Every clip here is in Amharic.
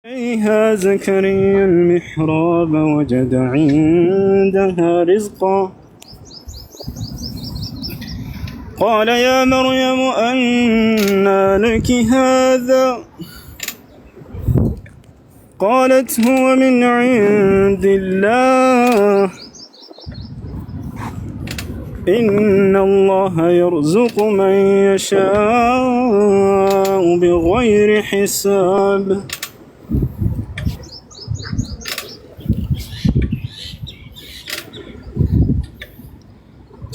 إليها زكريا المحراب وجد عندها رزقا قال يا مريم أنى لك هذا قالت هو من عند الله إن الله يرزق من يشاء بغير حساب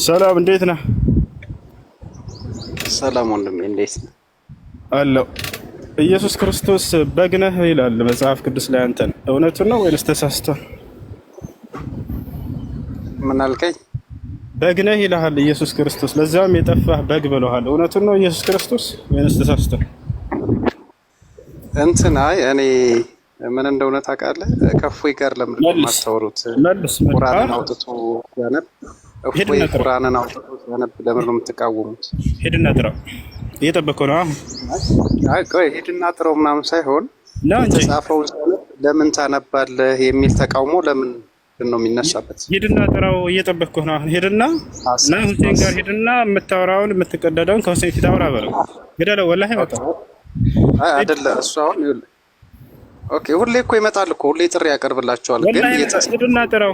ሰላም እንዴት ነህ? ሰላም ወንድሜ እንዴት ነህ? አለው ኢየሱስ ክርስቶስ በግ ነህ ይላል መጽሐፍ ቅዱስ ላይ። አንተን እውነቱን ነው ወይስ ተሳስቷል? ምን አልከኝ? በግ ነህ ይልሃል ኢየሱስ ክርስቶስ፣ ለዛም የጠፋህ በግ ብለዋል። እውነቱን ነው ኢየሱስ ክርስቶስ ወይስ ተሳስቷል? አይ እኔ ምን እንደሆነ ታውቃለህ? ከእፎይ ጋር ለምንድን ነው የማታወሩት? ቁርአንን አውጥቶ ያነብ እፎይ ቁርአንን አውጥቶ ያነብ ለምን ነው የምትቃወሙት? ሄድና ጥራው። እየጠበቀው ነው። አይ ቆይ ሄድና ጥራው ምናምን ሳይሆን የተጻፈው ለምን ታነባለህ የሚል ተቃውሞ ለምን ነው የሚነሳበት? ሄድና ጥራው። እየጠበቀው ነው። ሄድና እና ሁሴን ጋር ሄድና የምታወራውን የምትቀደደውን ከሁሴን ፊት አውራ በለው። ግደለው። ወላሂ መጣ። አይ አይደለ እሱ አሁን ይኸውልህ ኦኬ ሁሌ እኮ ይመጣል እኮ ሁሌ ጥሪ ያቀርብላችኋል። ግን ሄድና ጥራው።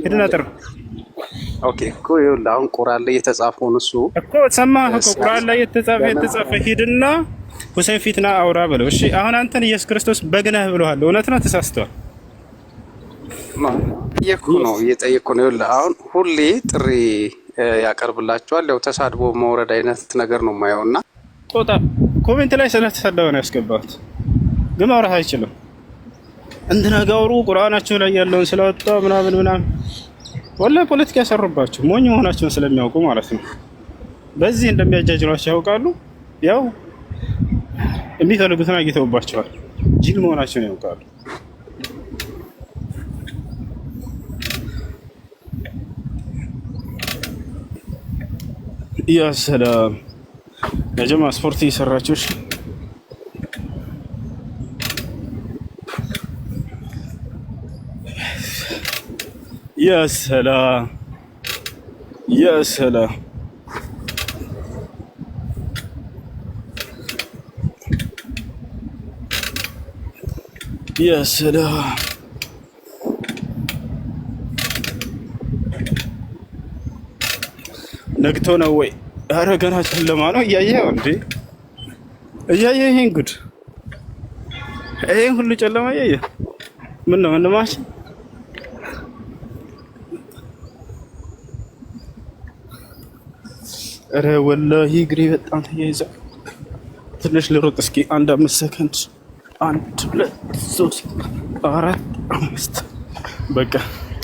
ሄድና ጥራው። ኦኬ እኮ ይኸውልህ አሁን ቁርአን ላይ የተጻፈውን እሱ እኮ ሰማህ እኮ ቁርአን ላይ የተጻፈ ሂድና ሁሴን ፊትና አውራ በለው። እሺ አሁን አንተን ኢየሱስ ክርስቶስ በግ ነህ ብለዋል። እውነት ነው ተሳስተዋል? እየጠየኩ ነው። ይኸውልህ አሁን ሁሌ ጥሪ ያቀርብላችኋል። ያው ተሳድቦ መውረድ አይነት ነገር ነው የማየውና ጦጣ ኮሜንት ላይ ስለተሰደበ ነው ያስገባሁት። ግን ማውራት አይችልም። እንድናጋውሩ ቁርአናቸው ላይ ያለውን ስለወጣ ምናምን ወላሂ ፖለቲካ ያሰሩባቸው ሞኝ መሆናቸውን ስለሚያውቁ ማለት ነው። በዚህ እንደሚያጃጅሏቸው ያውቃሉ። ያው የሚፈልጉትን አግኝተውባቸዋል። ጅል መሆናቸውን ያውቃሉ። ያ ሰላም የጀማ ስፖርት እየሰራችሁ يا سلام يا سلام يا سلام ነግቶ ነው ወይ? ኧረ ገና ጨለማ ነው። እያየኸው እንዴ? እያየህ ይሄን ጉድ፣ ይሄን ሁሉ ጨለማ እያየህ ምን ነው ወንድማች? ኧረ ወላሂ እግሬ በጣም ተያይዟል። ትንሽ ልሮጥ እስኪ 5 ሰከንድ 1 2 3 4 5 በቃ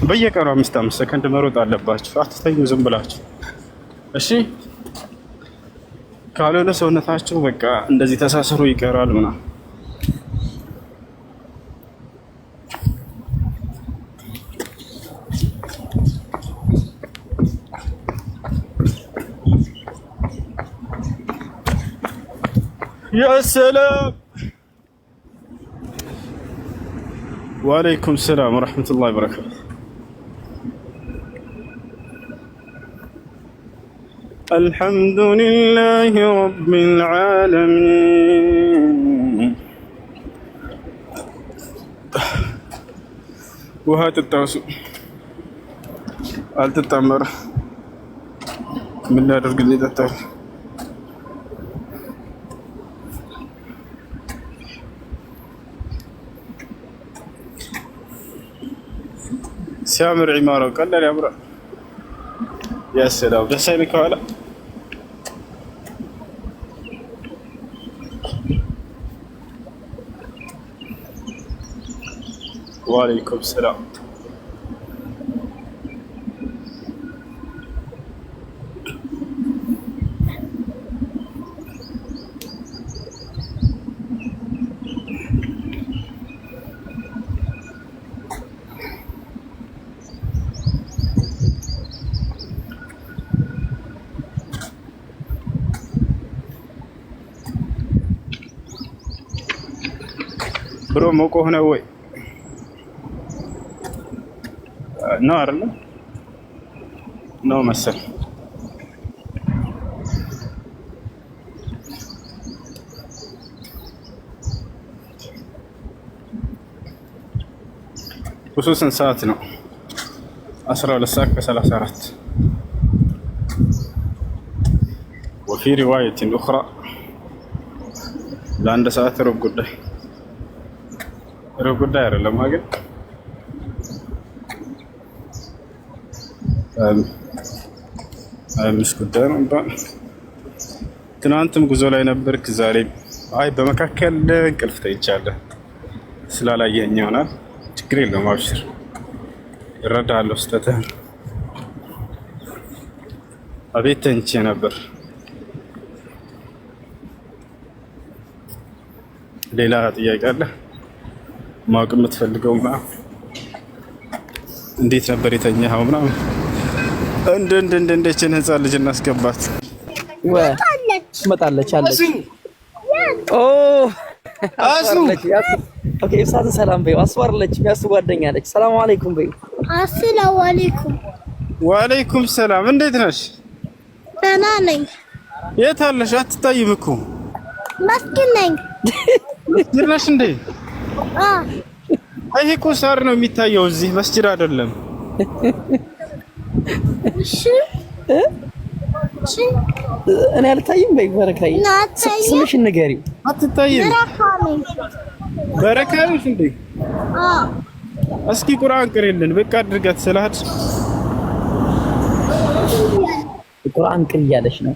በየቀኑ 5 ሰከንድ መሮጥ አለባችሁ። አትተኙ ዝም ብላችሁ እሺ። ካልሆነ ሰውነታችሁ በቃ እንደዚህ ተሳስሮ ይቀራል ምናምን። يا سلام وعليكم السلام ورحمة الله وبركاته. الحمد لله رب العالمين. وهات التوسع قالت التمر من لا رزق اللي تتعرف سامر عمارة قال يا برا. يا سلام ده سايبك ولا وعليكم السلام. ብሎ ሞቆህ ነው ወይ ነው አይደል? ነው መሰል خصوصا ساعات ነው 12 ساعة ك34 وفي رواية أخرى لعند ساعات رب قداي لما قل مش قداي نبا ትናንትም ጉዞ ላይ ነበርክ ዛሬ አይ በመካከል እንቅልፍ ተይቻለሁ ስላላየኝ ይሆናል ችግር የለውም አብሽር እረዳለሁ ስተትህን አቤት ተኝቼ ነበር ሌላ ጥያቄ አለ ማወቅ የምትፈልገው እንዴት ነበር የተኛኸው ምናምን እንደችን ህፃን ልጅ እናስገባት ትመጣለች አለች ኦ አሱ ኦኬ ኡስታዝ ሰላም በይው አስዋርለች ያሱ ጓደኛ አለች ሰላም አለይኩም በይው አሰላሙ አለይኩም ወአለይኩም ሰላም እንዴት ነሽ ደህና ነኝ የት አለሽ አትታይም እኮ መስጊድ ነኝ መስጊድ ነሽ እንዴ ይሄ እኮ ሳር ነው የሚታየው እዚህ መስጊድ አይደለም እሺ እኔ አልታይም በይ በረካይ ስምሽን ንገሪው አትታይም በረካ ነሽ እንዴ እስኪ ቁርአን ቅሪልን በቃ አድርጋት ሰላት ቁርአን ቅሪ ያለሽ ነው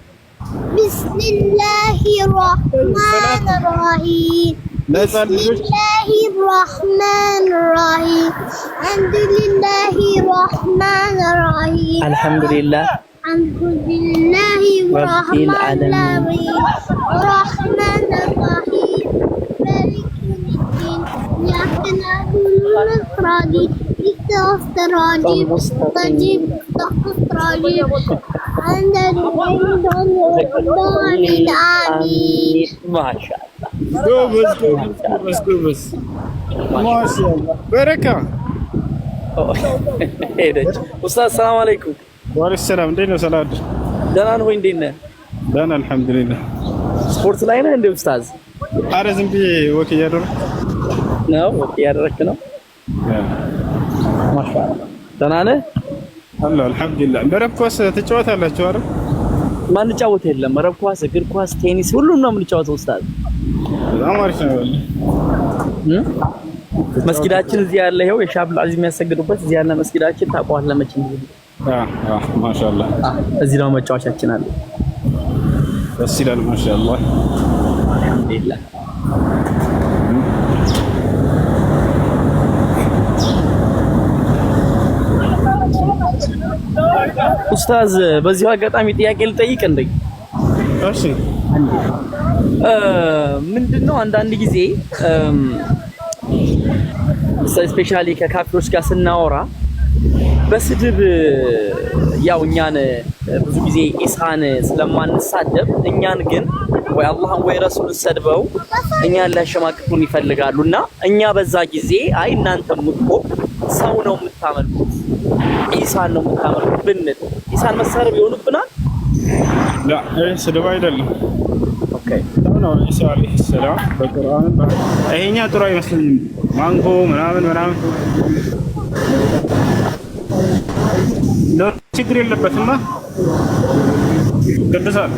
ቢስሚላሂር ረህማኒር ረሂም ቢስሚላሂር ረህማኒር ረሂም አልሐምዱሊላሂ ረህማኒር ረሂም አልሐምዱሊላህ አልሐምዱሊላሂ ረቢል ዓለሚን ረህማኒር ረሂም ማሊክ የውሚዲን ኢያከ ነዕቡዱ ወኢያከ ነስተዒን ሙስተቂም ጎበዝ ማሻአላህ በረካ ሄደች ኡስታዝ ሰላም አለይኩም ወአለይኩም ሰላም እንዴት ነው ሰላም ደህና ነው ወይ እንዴት ነህ ደህና አልሐምዱሊላህ ስፖርት ላይ ነህ እንዴ ኡስታዝ ኧረ ዝም ብዬ ወክ እያደረኩ ነው ወክ እያደረክ ነው ማሻአላህ ደህና ነህ አላህ አልሐምዱሊላህ መረብ ኳስ ትጫወታላችሁ አይደል ማን ጫወት የለም መረብ ኳስ እግር ኳስ ቴኒስ ሁሉም ነው የምንጫወተው ኡስታዝ በጣም አሪፍ ነው መስጊዳችን እዚህ ያለ ይሄው የሻብል አዚም የሚያሰግዱበት እዚህ ያለ መስጊዳችን ታቋዋለህ መቼ ነው ማሻአላህ እዚህ ነው መጫወቻችን አለ ደስ ይላል ማሻአላህ አልሐምዱሊላህ ኡስታዝ በዚሁ አጋጣሚ ጥያቄ ልጠይቅ እንዴ እሺ ምንድነው አንዳንድ ጊዜ ስፔሻሊ ከካፊሮች ጋር ስናወራ በስድብ ያው እኛን ብዙ ጊዜ ኢሳን ስለማንሳደብ እኛን ግን ወይ አላህን ወይ ረሱል ሰድበው እኛን ሊያሸማቅቁን ይፈልጋሉና እኛ በዛ ጊዜ አይ እናንተም እኮ ሰው ነው የምታመልኩት ኢሳን ነው የምታመልኩት ብንል ኢሳን መሳረብ ይሆንብናል لا ስድብ አይደለም ኦኬ ነው ኢሳ አለይሂ ሰላም በቁርአን ይሄኛ ጥሩ አይመስልኝም ማንጎ ምናምን ነው ችግር የለበትማ ቅዱሳን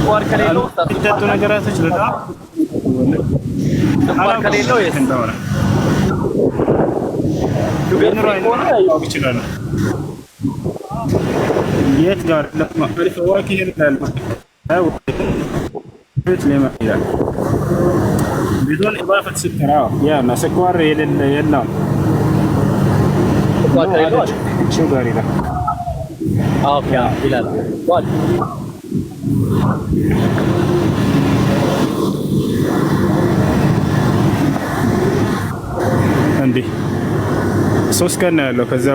ቋር ከሌለው ተጠጡ ነገራቶች በጣም ቋር ከሌለው እንደሆነ ይችላል የት ጋር ለማሪፍ ወርክ ይላል ቤት ለማ ይላል بدون اضافه سكر يا ما سكر يلا شو قال لك اوكي بلال قال عندي ሶስት ቀን ያለው ከዛ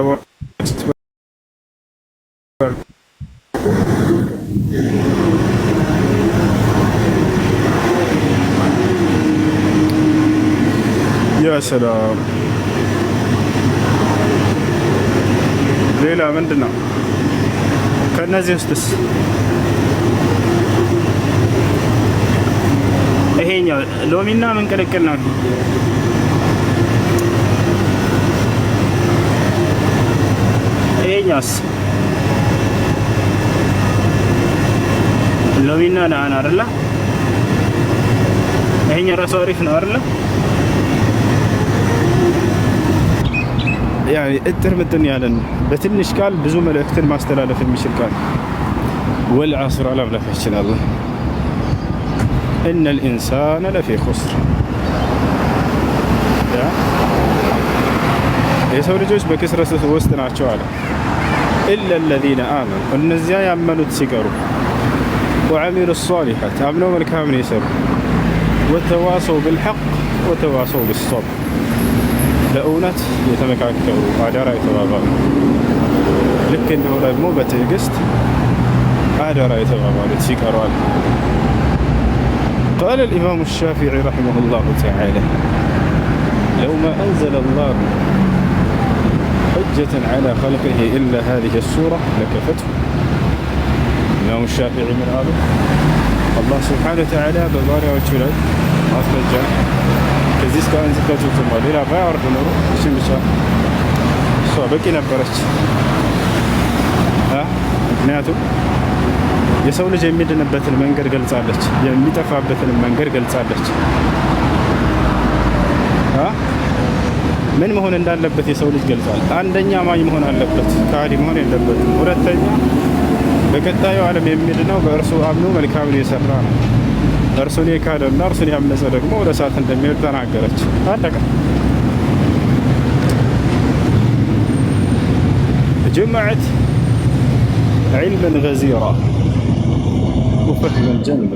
ያ ሰላም። ሌላ ምንድን ነው ከእነዚህ ውስጥስ? ይሄኛው ሎሚና ምን ቅልቅል ነው? ይሄኛውስ ሎሚና ናና አይደለ? ይሄኛው ራሱ አሪፍ ነው አይደለ? ያው እጥር ምጥን ያለን በትንሽ ቃል ብዙ መልእክትን ማስተላለፍ የሚችል ቃል ወልዐስር አላምላካችን አላህ ኢነል ኢንሳነ ለፊ ኹስር የሰው ልጆች በክስረት ውስጥ ናቸው አለ። ኢለ ለዚነ አመኑ እነዚያ ያመኑት ሲቀሩ ወዐሚሉ ሷሊሓት አምነው መልካምን የሰሩ ወተዋሰው ብልሐቅ ወተዋሰው ብሶብር ለእውነት የተመካከሩ አደራ የተባባሉ ልክ እንዲሁ ደግሞ በትዕግስት አደራ የተባባሉት ሲቀሯል። ቃለ الإمام الشافعي رحمه الله تعالى لو ما أنزل الله حجة على خلقه إلا هذه السورة لكفته. الإمام الشافعي من قال الله سبحانه وتعالى በባሪያዎቹ ላይ ማስረጃ ከዚህ እስከ አንዝካችሁትም ሌላ ባያወርድ ኖሮ እሺም ብቻ እሷ በቂ ነበረች። ምክንያቱም የሰው ልጅ የሚድንበትን መንገድ ገልጻለች፣ የሚጠፋበትን መንገድ ገልጻለች። ምን መሆን እንዳለበት የሰው ልጅ ገልጿል። አንደኛ አማኝ መሆን አለበት፣ ከሃዲ መሆን የለበትም። ሁለተኛ በቀጣዩ ዓለም የሚድነው በእርሱ አምኖ መልካምን የሰራ ነው። እርሱን የካደና እርሱን ያመፀ ደግሞ ወደ እሳት እንደሚሄድ ተናገረች። አለቀ። ጀመዐት ዒልመን ገዚራ ወፈህመን ጀንበ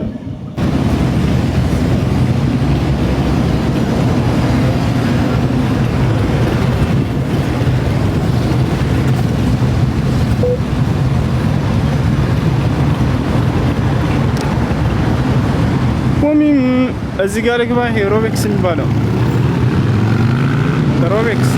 እዚህ ጋር ልግባ። ይሄ ሮቤክስ የሚባለው ሮቤክስ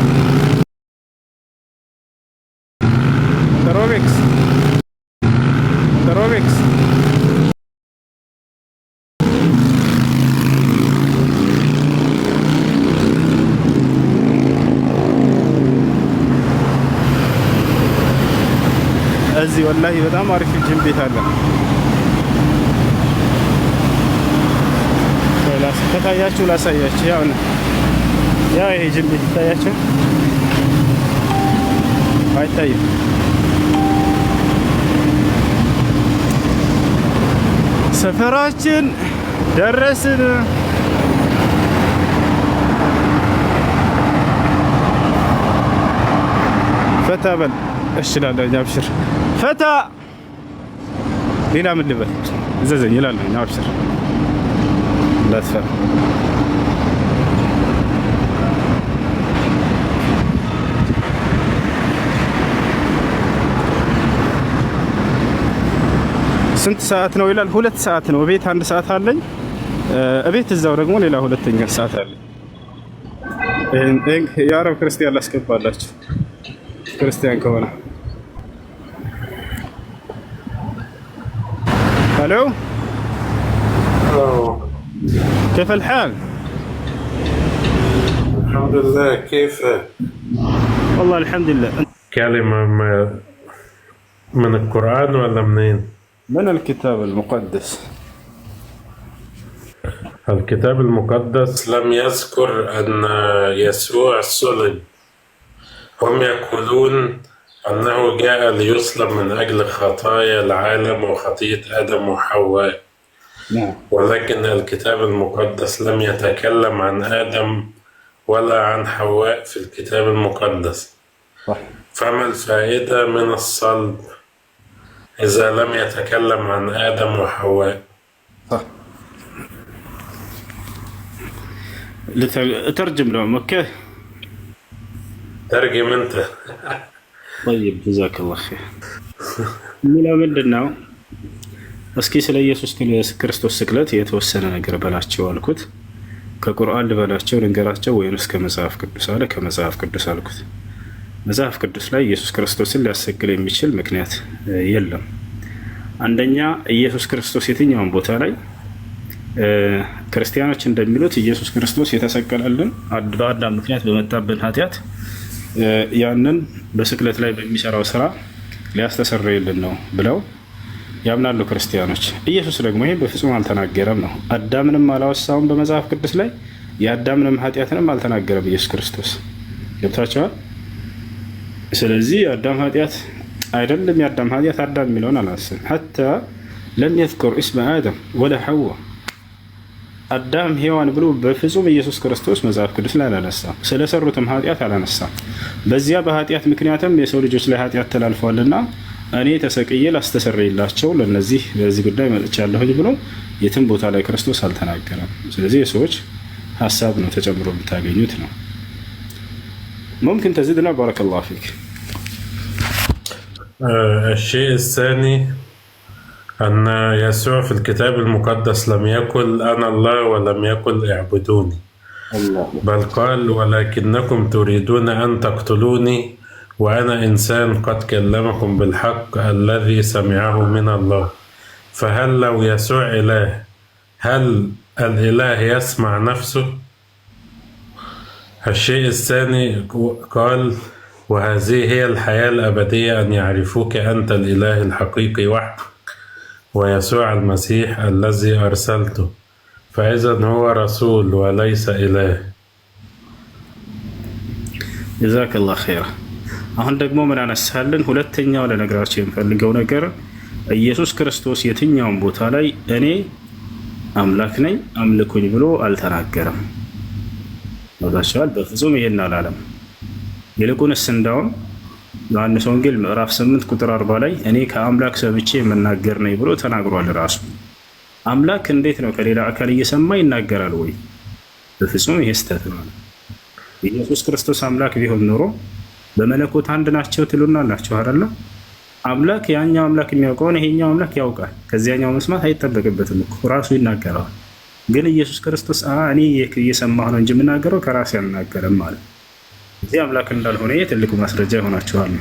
እዚህ ወላሂ በጣም አሪፍ ጅም ቤት አለ። ከታያችሁ ላሳያችሁ። ያው ይሄ ጅም ቤት ይታያችሁ አይታይም? ሰፈራችን ደረስን። ፈታ በል እችላለሁ። አብሽር ፈታ። ሌላ ምን ልበል? እዘዘኝ እላለሁ። አብሽር እንዳትፈራ። ስንት ሰዓት ነው ይላል? 2 ሰዓት ነው። እቤት 1 ሰዓት አለኝ። እቤት እዛው ደግሞ ሌላ 2ኛ ሰዓት አለኝ። የአረብ ክርስቲያን ላስገባላችሁ፣ ክርስቲያን ከሆነ الو كيف الحال؟ الحمد لله. كيف؟ والله الحمد لله. كلمة من القرآن ولا منين؟ من الكتاب المقدس. الكتاب المقدس لم يذكر أن يسوع صلب. هم يقولون أنه جاء ليصلب من أجل خطايا العالم وخطية آدم وحواء. نعم. ولكن الكتاب المقدس لم يتكلم عن آدم ولا عن حواء في الكتاب المقدس. صح. فما الفائدة من الصلب إذا لم يتكلم عن آدم وحواء؟ صح. ترجم لهم. اوكي ترجم أنت. طيب جزاك الله خير. ሌላው ምንድን ነው? እስኪ ስለ ኢየሱስ ክርስቶስ ስቅለት የተወሰነ ነገር በላቸው አልኩት። ከቁርአን ልበላቸው ልንገራቸው ወይንስ ከመጽሐፍ ቅዱስ አለ። ከመጽሐፍ ቅዱስ አልኩት። መጽሐፍ ቅዱስ ላይ ኢየሱስ ክርስቶስን ሊያሰቅል የሚችል ምክንያት የለም። አንደኛ ኢየሱስ ክርስቶስ የትኛውን ቦታ ላይ ክርስቲያኖች እንደሚሉት ኢየሱስ ክርስቶስ የተሰቀለልን በአዳም ምክንያት በመጣብን ኃጢአት ያንን በስቅለት ላይ በሚሰራው ስራ ሊያስተሰርይልን ነው ብለው ያምናሉ ክርስቲያኖች። ኢየሱስ ደግሞ ይህን በፍጹም አልተናገረም ነው። አዳምንም አላወሳውም በመጽሐፍ ቅዱስ ላይ የአዳምንም ኃጢአትንም አልተናገረም ኢየሱስ ክርስቶስ። ገብታችኋል? ስለዚህ የአዳም ኃጢአት አይደለም፣ የአዳም ኃጢአት አዳም የሚለውን አላስብም። ሐታ ለም የዝኩር እስመ አደም ወላ ሐዋ አዳም ሔዋን ብሎ በፍጹም ኢየሱስ ክርስቶስ መጽሐፍ ቅዱስ ላይ አላነሳም። ስለሰሩትም ኃጢአት አላነሳም። በዚያ በኃጢአት ምክንያትም የሰው ልጆች ላይ ኃጢአት ተላልፏልና እኔ ተሰቅዬ ላስተሰርይላቸው ለነዚህ በዚህ ጉዳይ መጥቻለሁኝ ብሎ የትም ቦታ ላይ ክርስቶስ አልተናገረም። ስለዚህ የሰዎች ሀሳብ ነው ተጨምሮ የምታገኙት ነው። ممكن تزيدنا بارك الله فيك. الشيء الثاني أن يسوع في الكتاب المقدس لم يقل أنا الله ولم يقل اعبدوني الله. بل قال ولكنكم تريدون أن تقتلوني وأنا إنسان قد كلمكم بالحق الذي سمعه من الله. فهل لو يسوع إله هل الإله يسمع نفسه؟ الشيء الثاني قال وهذه هي الحياة الأبدية أن يعرفوك أنت الإله الحقيقي وحدك ويسوع المسيح الذي أرسلته فإذا هو رسول وليس إله. جزاك الله خيرا. አሁን ደግሞ ምን አነሳልን? ሁለተኛው ለነገራችሁ የምፈልገው ነገር ኢየሱስ ክርስቶስ የትኛውን ቦታ ላይ እኔ አምላክ ነኝ አምልኩኝ ብሎ አልተናገረም። ወዳሻል በፍጹም ይሄን አላለም። ይልቁንስ እንዳውም ዮሐንስ ወንጌል ምዕራፍ 8 ቁጥር 40 ላይ እኔ ከአምላክ ሰምቼ የምናገር ነኝ ብሎ ተናግሯል። ራሱ አምላክ እንዴት ነው ከሌላ አካል እየሰማ ይናገራል ወይ? በፍጹም ይሄ ስህተት ነው። ኢየሱስ ክርስቶስ አምላክ ቢሆን ኖሮ በመለኮት አንድ ናቸው ትሉናላችሁ አይደል? አምላክ ያኛው አምላክ የሚያውቀውን ይሄኛው አምላክ ያውቃል። ከዚያኛው መስማት አይጠበቅበትም እኮ ራሱ ይናገራል። ግን ኢየሱስ ክርስቶስ እኔ እየሰማሁ ነው እንጂ የምናገረው ከራሴ አልናገርም ማለት እዚህ አምላክ እንዳልሆነ ትልቁ ማስረጃ ይሆናችኋል።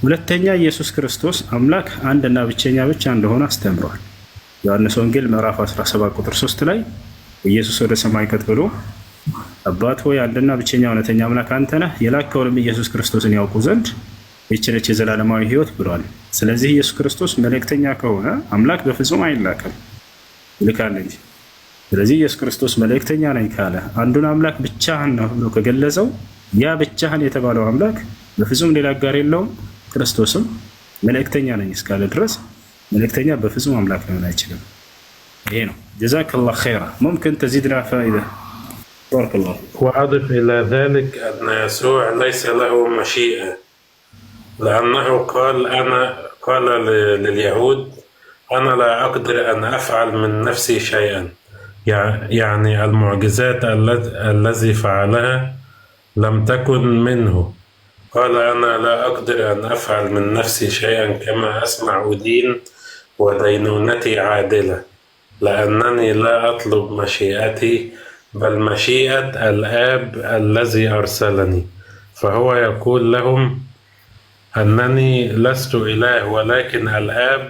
ሁለተኛ ኢየሱስ ክርስቶስ አምላክ አንድና ብቸኛ ብቻ እንደሆነ አስተምሯል። ዮሐንስ ወንጌል ምዕራፍ 17 ቁጥር 3 ላይ ኢየሱስ ወደ ሰማይ ከፍ ብሎ አባት ሆይ አንድና ብቸኛ እውነተኛ አምላክ አንተ ነህ፣ የላከውንም ኢየሱስ ክርስቶስን ያውቁ ዘንድ ይህች ነች የዘላለማዊ ሕይወት ብሏል። ስለዚህ ኢየሱስ ክርስቶስ መልእክተኛ ከሆነ አምላክ በፍጹም አይላከም፣ ይልካል እንጂ። ስለዚህ ኢየሱስ ክርስቶስ መልእክተኛ ነኝ ካለ አንዱን አምላክ ብቻህን ነው ብሎ ከገለጸው ያ ብቻህን የተባለው አምላክ በፍጹም ሌላ ጋር የለውም። ክርስቶስም መልእክተኛ ነኝ እስካለ ድረስ መልእክተኛ በፍጹም አምላክ ሊሆን አይችልም። ይሄ ነው። ጀዛከላሁ ኸይራ። ممكن تزيدنا فائدة؟ بارك الله. وأضف إلى ذلك أن يسوع ليس له مشيئة لأنه قال لليهود أنا لا أقدر أن أفعل من نفسي شيئا، يعني المعجزات الذي فعلها لم تكن منه. قال أنا لا أقدر أن أفعل من نفسي شيئا كما أسمع أدين ودينونتي عادلة لأنني لا أطلب مشيئتي بل مشيئة الآب الذي أرسلني. فهو يقول لهم أنني لست إله ولكن الآب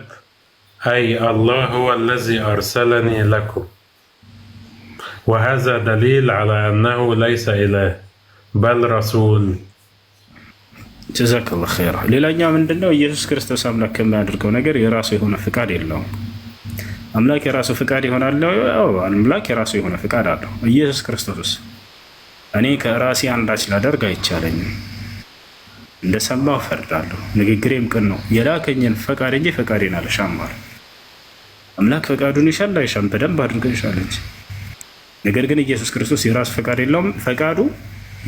أي الله هو الذي أرسلني لكم، وهذا دليل على أنه ليس إله بل رسول. ጀዛከላሁ ኸይራ። ሌላኛው ምንድነው? ኢየሱስ ክርስቶስ አምላክ ከሚያደርገው ነገር የራሱ የሆነ ፍቃድ የለውም። አምላክ የራሱ ፍቃድ ይሆናል? አዎ፣ አምላክ የራሱ የሆነ ፍቃድ አለው። ኢየሱስ ክርስቶስ እኔ ከራሴ አንዳች ላደርግ አይቻለኝም፣ እንደሰማሁ እፈርዳለሁ፣ ንግግሬም ቅን ነው፣ የላከኝን ፈቃድ እንጂ ፈቃዴን አልሻም ማለት። አምላክ ፈቃዱን ይሻል አይሻም? በደንብ አድርገው ይሻል እንጂ። ነገር ግን ኢየሱስ ክርስቶስ የራሱ ፈቃድ የለውም። ፈቃዱ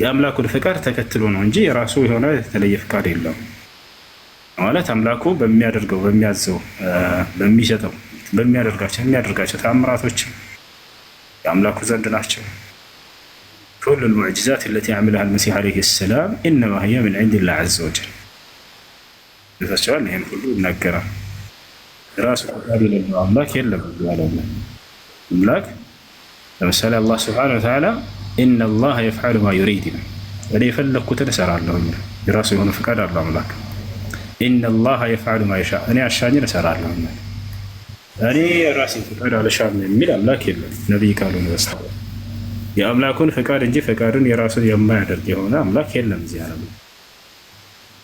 የአምላኩን ፍቃድ ተከትሎ ነው እንጂ የራሱ የሆነ የተለየ ፍቃድ የለውም ማለት። አምላኩ በሚያደርገው በሚያዘው በሚሰጠው የሚያደርጋቸው ተአምራቶች የአምላኩ ዘንድ ናቸው። كل المعجزات التي عملها المسيح عليه السلام إنما هي من عند الله عز وجل. ይህን ሁሉ ይናገራል። ራሱ ፈቃድ የሌለው አምላክ የለም። አምላክ ለምሳሌ አላህ ስብሐነሁ ወተዓላ ኢነላህ የፍዐሉ ማ ዩሪድ ነው። እኔ የፈለግኩትን እሰራለሁ። የራሱ የሆነ ፍቃድ አለው አምላክ። ኢነላህ የፍዐሉ ማ የሻእ እኔ አሻኝን እሰራለሁ። እኔ የራሴን ፍቃድ አልሻም የሚል አምላክ የለም ነቢይ ካልሆነ በስተቀር። የአምላኩን ፍቃድ እንጂ ፍቃዱን የራሱን የማያደርግ የሆነ አምላክ የለም እዚህ ዓለም።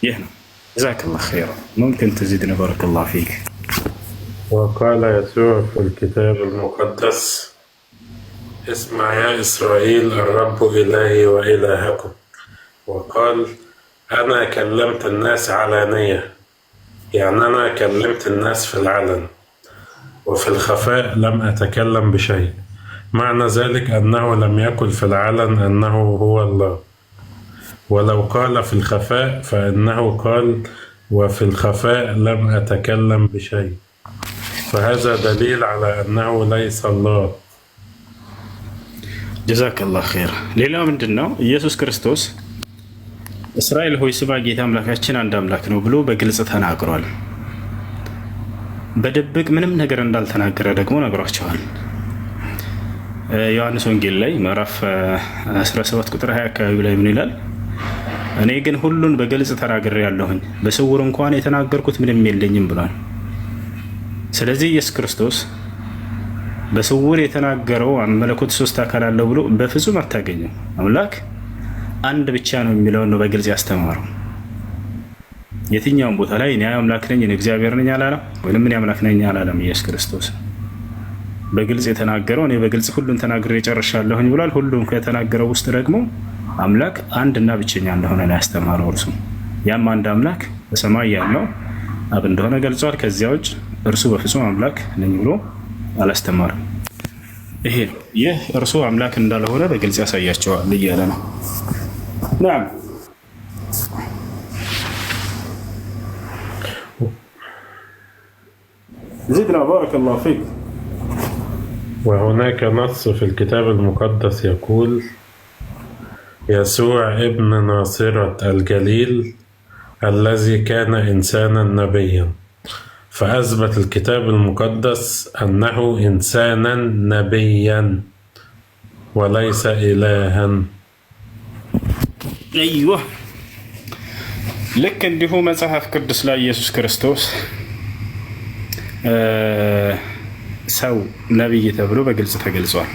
ይህ ነው። ጀዛከላሁ ኸይረን። ሙምኪን ትዚድና ባረከላሁ ፊክ። وقال يسوع في الكتاب المقدس اسمع يا إسرائيل الرب إلهي وإلهكم. وقال أنا كلمت الناس علانية، يعني أنا كلمت الناس في العلن، وفي الخفاء لم أتكلم بشيء. معنى ذلك أنه لم يقل في العلن أنه هو الله، ولو قال في الخفاء فإنه قال وفي الخفاء لم أتكلم بشيء، فهذا دليل على أنه ليس الله. ጀዛከላሁ ኸይር። ሌላው ምንድን ነው? ኢየሱስ ክርስቶስ እስራኤል ሆይ ስማ ጌታ አምላካችን አንድ አምላክ ነው ብሎ በግልጽ ተናግሯል። በድብቅ ምንም ነገር እንዳልተናገረ ደግሞ ነግሯቸዋል። ዮሐንስ ወንጌል ላይ ምዕራፍ 17 ቁጥር 20 አካባቢ ላይ ምን ይላል? እኔ ግን ሁሉን በግልጽ ተናግሬ ያለሁኝ በስውር እንኳን የተናገርኩት ምንም የለኝም ብሏል። ስለዚህ ኢየሱስ ክርስቶስ በስውር የተናገረው መለኮት ሶስት አካል አለው ብሎ በፍጹም አታገኘው። አምላክ አንድ ብቻ ነው የሚለውን ነው በግልጽ ያስተማረው። የትኛውም ቦታ ላይ እኔ አምላክ ነኝ እኔ እግዚአብሔር ነኝ አላለም፣ ወይም እኔ አምላክ ነኝ አላለም። ኢየሱስ ክርስቶስ በግልጽ የተናገረው እኔ በግልጽ ሁሉን ተናግሬ ጨርሻለሁኝ ብሏል። ሁሉም ከተናገረው ውስጥ ደግሞ አምላክ አንድና ብቸኛ እንደሆነ ነው ያስተማረው እርሱ። ያም አንድ አምላክ በሰማይ ያለው አብ እንደሆነ ገልጿል። ከዚያ ውጭ እርሱ በፍጹም አምላክ ነኝ ብሎ አላስተማረም። ይህ እርሱ አምላክ እንዳልሆነ በግልጽ ያሳያቸዋል እያለ ነው። ናም زدنا بارك الله فيك. وهناك نص في الكتاب المقدس يقول يسوع ابن ناصرة الجليل الذي كان إنسانا نبيا، فأثبت الكتاب المقدس أنه إنسانا نبيا وليس إلها. أيوه لك እንዲሁ መጽሐፍ ቅዱስ ላይ ኢየሱስ ክርስቶስ ሰው ነብይ ተብሎ በግልጽ ተገልጿል።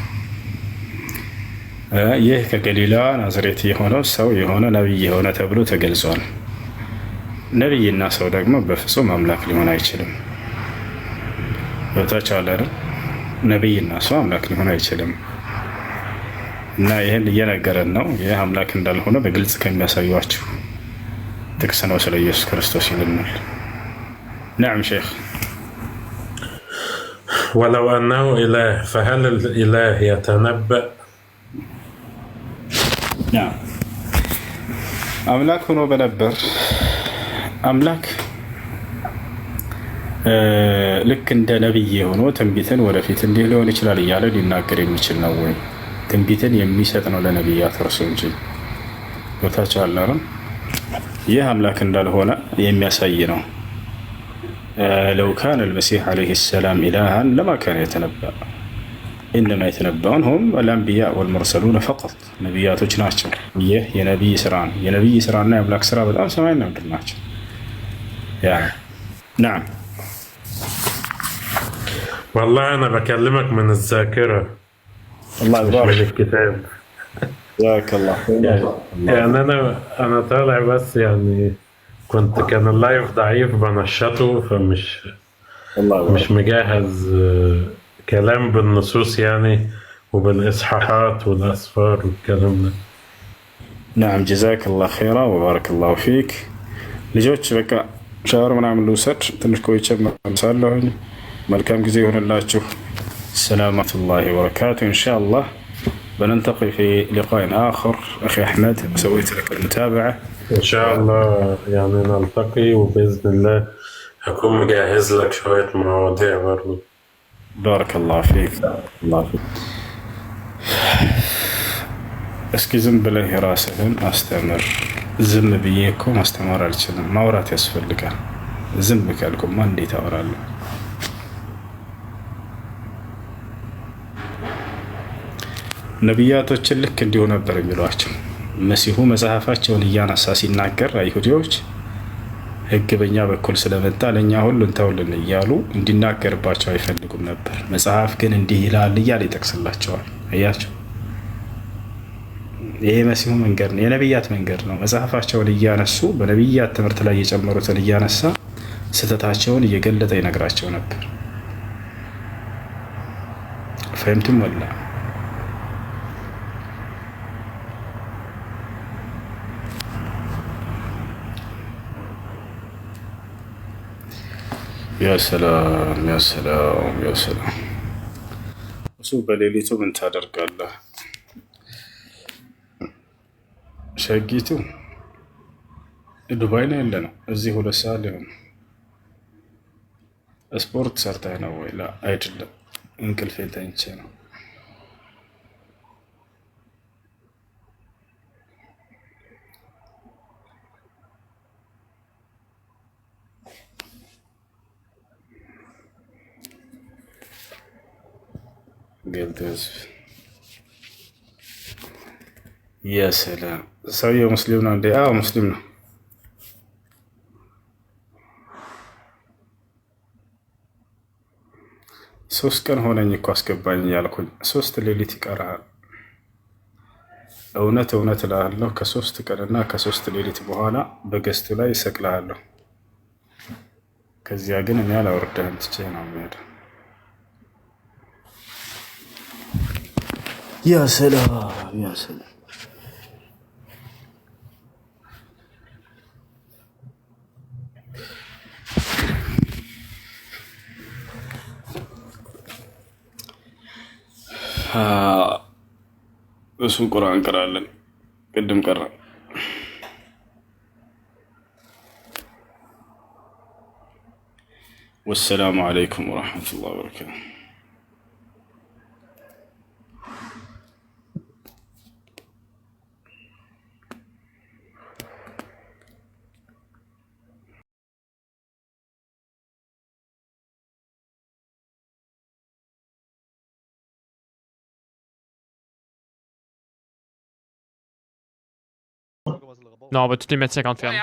ይህ ከገሊላ ናዝሬት የሆነው ሰው የሆነ ነብይ የሆነ ተብሎ ተገልጿል። ነብይና ሰው ደግሞ በፍጹም አምላክ ሊሆን አይችልም። ወታቻለ አይደል? ነብይና ሰው አምላክ ሊሆን አይችልም። እና ይሄን እየነገረን ነው። ይህ አምላክ እንዳልሆነ በግልጽ ከሚያሳዩአችሁ ጥቅስ ነው ስለ ኢየሱስ ክርስቶስ ይልናል። نعم شيخ. ولو أنه إله فهل الإله يتنبأ؟ نعم አምላክ ሆኖ በነበር አምላክ ልክ እንደ ነብይ ሆኖ ትንቢትን ወደፊት እንዲህ ሊሆን ይችላል እያለ ሊናገር የሚችል ነው ወይ? ትንቢትን የሚሰጥ ነው ለነብያት እርሱ እንጂ ቦታቸው አላረም። ይህ አምላክ እንዳልሆነ የሚያሳይ ነው። ለው ካነ አልመሲህ ዓለይሂ ሰላም ኢላሃን ለማ ካነ የተነበአ ኢነማ የተነበአን ሁም አልአንቢያ ወልሙርሰሉን ፈቀጥ ነቢያቶች ናቸው። ይህ የነቢይ ስራ ነው። የነቢይ ስራና የአምላክ ስራ በጣም ሰማይና ምድር ናቸው። نعم والله أنا بكلمك من الذاكرة الله يبارك من الكتاب. جزاك الله يعني أنا طالع بس يعني كان اللايف ضعيف بنشطه فمش مش مجهز كلام بالنصوص يعني وبالإصحاحات والأسفار والكلام ده. نعم جزاك الله خيرا وبارك الله فيك. ልጆች በቃ ሻወር ምናምን ልውሰድ ትንሽ ቆይቼ እመለሳለሁኝ። መልካም ጊዜ ይሆንላችሁ። ሰላም الله وبركاته. إن شاء الله بنلتقي في لقاء آخر. أخي أحمد سويت لك المتابعة إن شاء الله يعني نلتقي وبإذن الله هكون مجهز لك شوية مواضيع برضو. بارك الله فيك. الله فيك. እስኪ ዝም ብለህ ራስህን አስተምር። ዝም ብዬ እኮ ማስተማር አልችልም፣ ማውራት ያስፈልጋል። ዝም ካልኩማ እንዴት አወራለሁ? ነቢያቶችን ልክ እንዲሁ ነበር የሚሏቸው። መሲሁ መጽሐፋቸውን እያነሳ ሲናገር አይሁዲዎች ሕግ በእኛ በኩል ስለመጣ ለእኛ ሁሉን ተውልን እያሉ እንዲናገርባቸው አይፈልጉም ነበር። መጽሐፍ ግን እንዲህ ይላል እያለ ይጠቅስላቸዋል። እያቸው ይሄ መሲሁ መንገድ ነው፣ የነቢያት መንገድ ነው። መጽሐፋቸውን እያነሱ በነቢያት ትምህርት ላይ የጨመሩትን እያነሳ ስህተታቸውን እየገለጠ ይነግራቸው ነበር። ፈህምቱም ወላ ያ ሰላም ያ ሰላም ያ ሰላም። እሱ በሌሊቱ ምን ታደርጋለህ? ሸጊቱ ዱባይ ነው ያለ ነው። እዚህ 2 ሰዓት ሊሆን ስፖርት ሰርተህ ነው ወይ? ላ አይደለም፣ እንቅልፌን ተኝቼ ነው። ገልተስ የሰላም ሰውየው ሙስሊም ነው እንዴ? አዎ ሙስሊም ነው። ሶስት ቀን ሆነኝ እኮ አስገባኝ ያልኩኝ። 3 ሌሊት ይቀርሃል። እውነት እውነት እልሃለሁ ከ3 ቀንና ከ3 ሌሊት በኋላ በገስቱ ላይ እሰቅልሃለሁ። ከዚያ ግን እኔ አላወርድህም፣ ትቼ ነው የምሄደው። ያ ሰላም ያ ሰላም። እሱን ቁርአን እንቀራለን። ቅድም ቀራ። ወሰላሙ አለይኩም ወረሕመቱላሂ ወበረካቱ። Non, on va toutes les mettre 50 fermes.